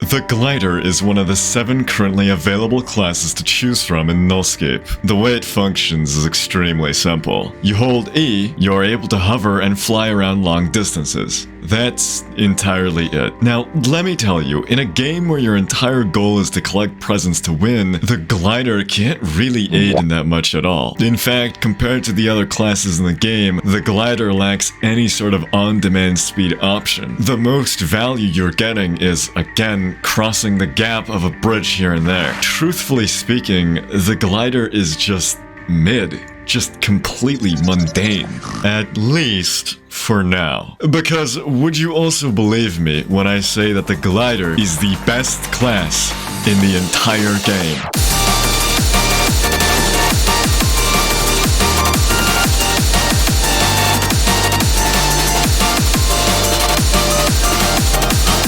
The glider is one of the 7 currently available classes to choose from in Nullscape. The way it functions is extremely simple. You hold E, you're able to hover and fly around long distances. That's entirely it. Now, let me tell you, in a game where your entire goal is to collect presents to win, the glider can't really aid in that much at all. In fact, compared to the other classes in the game, the glider lacks any sort of on-demand speed option. The most value you're getting is, again, crossing the gap of a bridge here and there. Truthfully speaking, the glider is just mid. Just completely mundane. At least for now. Because would you also believe me when I say that the glider is the best class in the entire game?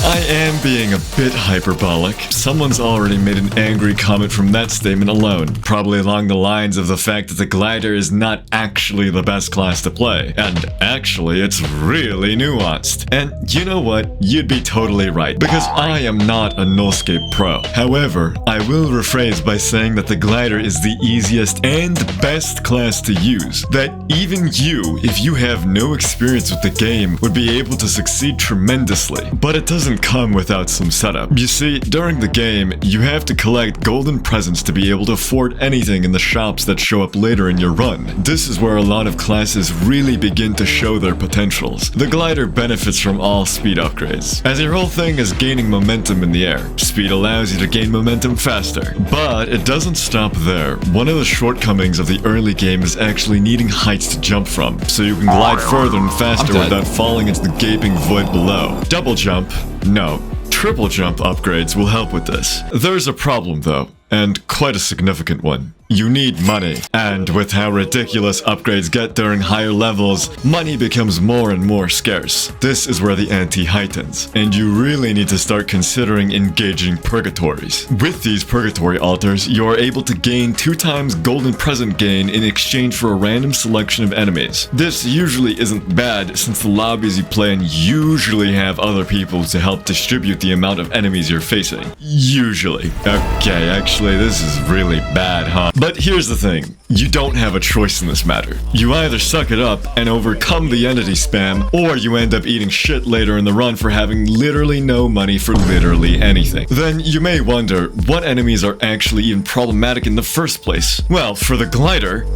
I am being a bit hyperbolic. Someone's already made an angry comment from that statement alone, probably along the lines of the fact that the glider is not actually the best class to play, and actually it's really nuanced. And you know what? You'd be totally right, because I am not a Nullscape pro. However, I will rephrase by saying that the glider is the easiest and best class to use, that even you, if you have no experience with the game, would be able to succeed tremendously. But it doesn't come without some setup. You see, during the game, you have to collect golden presents to be able to afford anything in the shops that show up later in your run. This is where a lot of classes really begin to show their potentials. The glider benefits from all speed upgrades, as your whole thing is gaining momentum in the air. Speed allows you to gain momentum faster. But it doesn't stop there. One of the shortcomings of the early game is actually needing heights to jump from, so you can glide further and faster without falling into the gaping void below. Double jump? No. Triple jump upgrades will help with this. There's a problem though, and quite a significant one. You need money, and with how ridiculous upgrades get during higher levels, money becomes more and more scarce. This is where the ante heightens, and you really need to start considering engaging purgatories. With these purgatory altars, you are able to gain 2 times golden present gain in exchange for a random selection of enemies. This usually isn't bad, since the lobbies you play in usually have other people to help distribute the amount of enemies you're facing. Usually. Okay, actually this is really bad, huh? But here's the thing, you don't have a choice in this matter. You either suck it up and overcome the entity spam, or you end up eating shit later in the run for having literally no money for literally anything. Then you may wonder, what enemies are actually even problematic in the first place? Well, for the glider...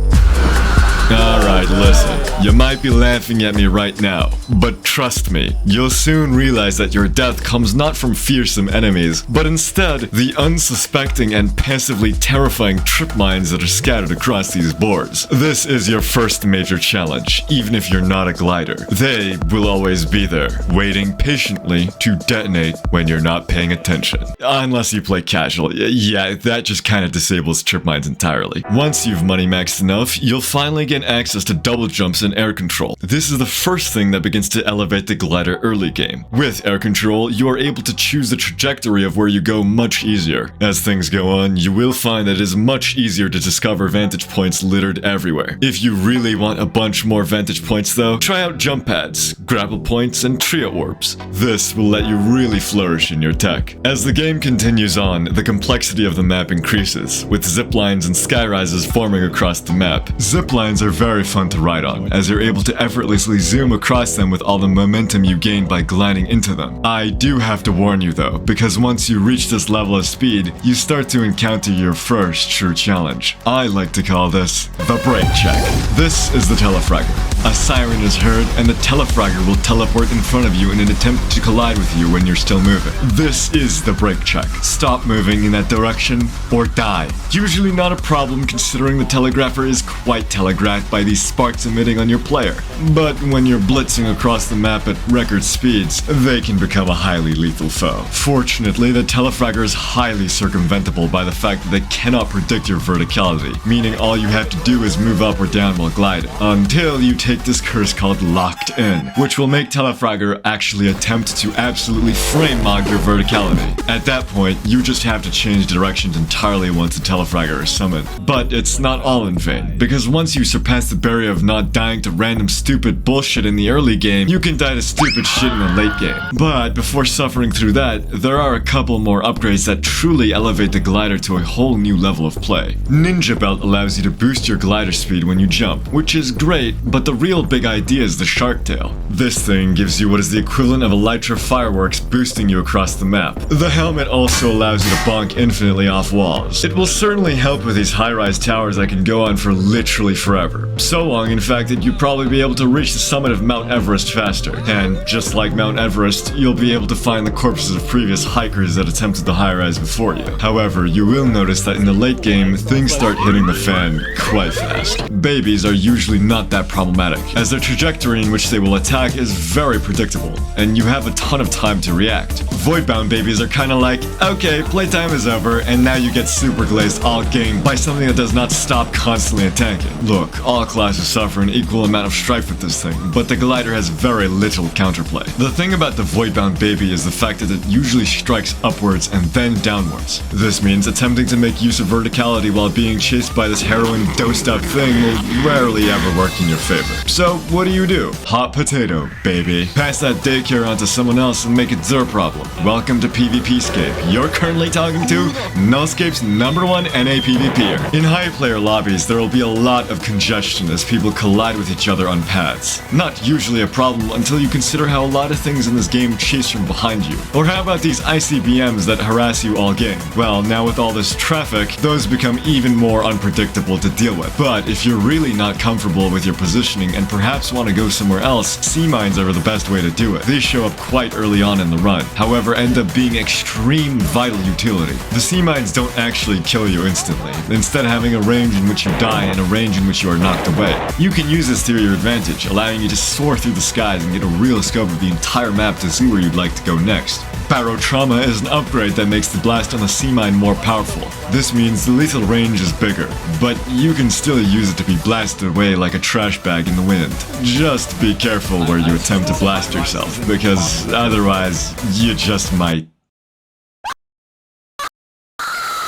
Alright, listen, you might be laughing at me right now, but trust me, you'll soon realize that your death comes not from fearsome enemies, but instead the unsuspecting and passively terrifying trip mines that are scattered across these boards. This is your first major challenge, even if you're not a glider. They will always be there, waiting patiently to detonate when you're not paying attention. Unless you play casual. Yeah, that just kind of disables trip mines entirely. Once you've money maxed enough, you'll finally get access to double jumps and air control. This is the first thing that begins to elevate the glider early game. With air control, you are able to choose the trajectory of where you go much easier. As things go on, you will find that it is much easier to discover vantage points littered everywhere. If you really want a bunch more vantage points though, try out jump pads, grapple points, and trio orbs. This will let you really flourish in your tech. As the game continues on, the complexity of the map increases, with zip lines and sky rises forming across the map. Zip lines are very fun to ride on, as you're able to effortlessly zoom across them with all the momentum you gain by gliding into them. I do have to warn you though, because once you reach this level of speed, you start to encounter your first true challenge. I like to call this the brake check. This is the telefragger. A siren is heard, and the telefragger will teleport in front of you in an attempt to collide with you when you're still moving. This is the brake check. Stop moving in that direction, or die. Usually not a problem considering the telegrapher is quite telegraphed by these sparks emitting on your player. But when you're blitzing across the map at record speeds, they can become a highly lethal foe. Fortunately, the telefragger is highly circumventable by the fact that they cannot predict your verticality, meaning all you have to do is move up or down while gliding, until you take this curse called Locked In, which will make telefragger actually attempt to absolutely frame mog your verticality. At that point, you just have to change directions entirely once the telefragger is summoned. But it's not all in vain, because once you surpass surpass the barrier of not dying to random stupid bullshit in the early game, you can die to stupid shit in the late game. But before suffering through that, there are a couple more upgrades that truly elevate the glider to a whole new level of play. Ninja Belt allows you to boost your glider speed when you jump, which is great, but the real big idea is the shark tail. This thing gives you what is the equivalent of elytra fireworks boosting you across the map. The helmet also allows you to bonk infinitely off walls. It will certainly help with these high-rise towers that can go on for literally forever. So long, in fact, that you'd probably be able to reach the summit of Mount Everest faster. And just like Mount Everest, you'll be able to find the corpses of previous hikers that attempted the high-rise before you. However, you will notice that in the late game, things start hitting the fan quite fast. Babies are usually not that problematic, as their trajectory in which they will attack is very predictable, and you have a ton of time to react. Voidbound babies are kinda like, okay, playtime is over, and now you get super glazed all game by something that does not stop constantly attacking. Look, all classes suffer an equal amount of strife with this thing, but the glider has very little counterplay. The thing about the Voidbound baby is the fact that it usually strikes upwards and then downwards. This means attempting to make use of verticality while being chased by this heroin dosed up thing will rarely ever work in your favor. So what do? Hot potato, baby. Pass that daycare on to someone else and make it their problem. Welcome to PvPscape. You're currently talking to Nullscape's #1 NA PvPer. In high player lobbies, there will be a lot of congestion as people collide with each other on paths. Not usually a problem until you consider how a lot of things in this game chase from behind you. Or how about these ICBMs that harass you all game? Well, now with all this traffic, those become even more unpredictable to deal with. But if you're really not comfortable with your positioning and perhaps want to go somewhere else, sea mines are the best way to do it. They show up quite early on in the run, however end up being extreme vital utility. The sea mines don't actually kill you instantly, instead having a range in which you die and a range in which you are knocked away. You can use this to your advantage, allowing you to soar through the skies and get a real scope of the entire map to see where you'd like to go next. Barotrauma is an upgrade that makes the blast on the sea mine more powerful. This means the lethal range is bigger, but you can still use it to be blasted away like a trash bag in the wind. Just be careful where you attempt to blast yourself, because otherwise, you just might.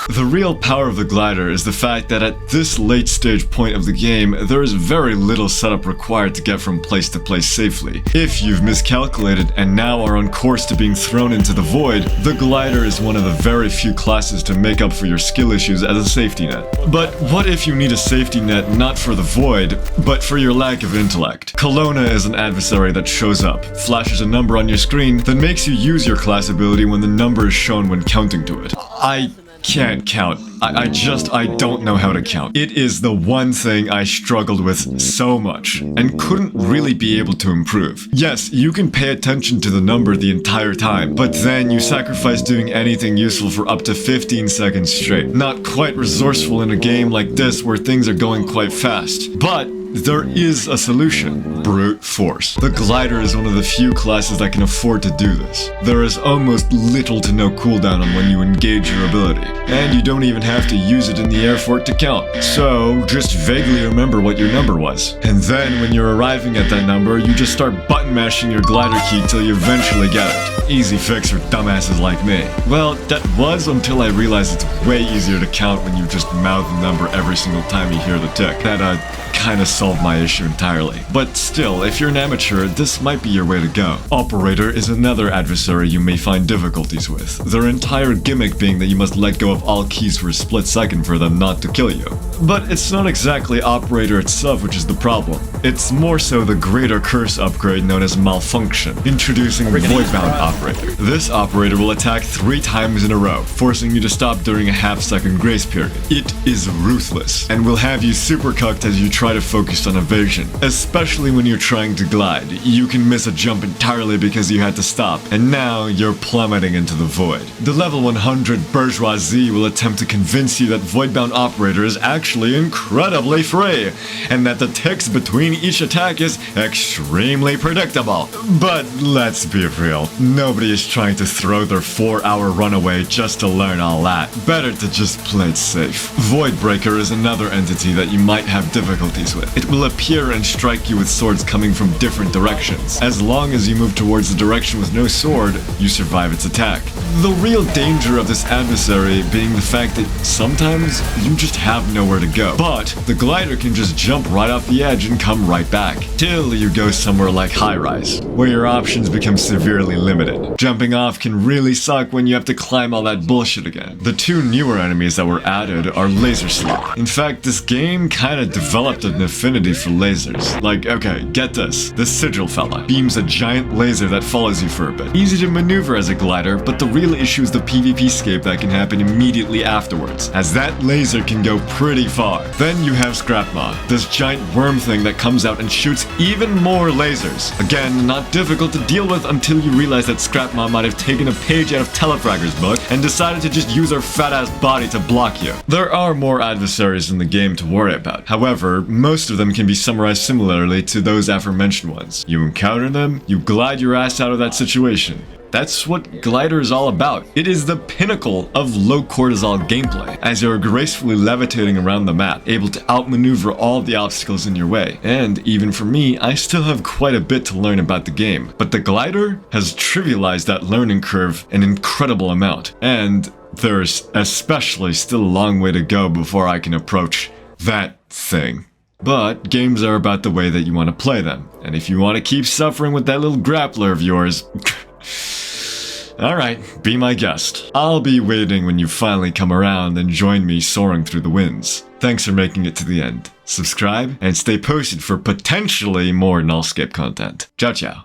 The real power of the glider is the fact that at this late stage point of the game, there is very little setup required to get from place to place safely. If you've miscalculated and now are on course to being thrown into the void, the glider is one of the very few classes to make up for your skill issues as a safety net. But what if you need a safety net not for the void, but for your lack of intellect? Kelowna is an adversary that shows up, flashes a number on your screen, then makes you use your class ability when the number is shown when counting to it. I can't count. I don't know how to count. It is the one thing I struggled with so much, and couldn't really be able to improve. Yes, you can pay attention to the number the entire time, but then you sacrifice doing anything useful for up to 15 seconds straight. Not quite resourceful in a game like this where things are going quite fast. But there is a solution. Brute force. The glider is one of the few classes that can afford to do this. There is almost little to no cooldown on when you engage your ability, and you don't even have to use it in the air for it to count. So just vaguely remember what your number was. And then when you're arriving at that number, you just start button mashing your glider key till you eventually get it. Easy fix for dumbasses like me. Well, that was until I realized it's way easier to count when you just mouth the number every single time you hear the tick. That kinda solved my issue entirely. But still, if you're an amateur, this might be your way to go. Operator is another adversary you may find difficulties with, their entire gimmick being that you must let go of all keys for a split second for them not to kill you. But it's not exactly Operator itself which is the problem. It's more so the greater curse upgrade known as Malfunction, introducing Voidbound Operator. This operator will attack 3 times in a row, forcing you to stop during a half-second grace period. It is ruthless, and will have you super cucked as you try to focus on evasion, especially when you're trying to glide. You can miss a jump entirely because you had to stop, and now you're plummeting into the void. The level 100 Bourgeoisie will attempt to convince you that Voidbound Operator is actually incredibly free, and that the ticks between each attack is extremely predictable. But let's be real, nobody is trying to throw their 4-hour runaway just to learn all that. Better to just play it safe. Voidbreaker is another entity that you might have difficulties with. it will appear and strike you with swords coming from different directions. As long as you move towards the direction with no sword, you survive its attack. The real danger of this adversary being the fact that sometimes you just have nowhere to go. But the glider can just jump right off the edge and come right back, till you go somewhere like High Rise, where your options become severely limited. Jumping off can really suck when you have to climb all that bullshit again. The two newer enemies that were added are laser slug. In fact, this game kinda developed an affinity for lasers. Like, okay, get this. This sigil fella beams a giant laser that follows you for a bit. Easy to maneuver as a glider, but the real issue is the PvP scape that can happen immediately afterwards, as that laser can go pretty far. Then you have Scrapma, this giant worm thing that comes out and shoots even more lasers. Again, not difficult to deal with until you realize that Scrapma might have taken a page out of Telefragger's book and decided to just use her fat-ass body to block you. There are more adversaries in the game to worry about. However, most of them can be summarized similarly to those aforementioned ones. You encounter them, you glide your ass out of that situation. That's what Glider is all about. It is the pinnacle of low cortisol gameplay, as you're gracefully levitating around the map, able to outmaneuver all the obstacles in your way. And even for me, I still have quite a bit to learn about the game, but the Glider has trivialized that learning curve an incredible amount. And there's especially still a long way to go before I can approach that thing. But games are about the way that you want to play them, and if you want to keep suffering with that little grappler of yours, alright, be my guest. I'll be waiting when you finally come around and join me soaring through the winds. Thanks for making it to the end. Subscribe and stay posted for potentially more Nullscape content. Ciao ciao.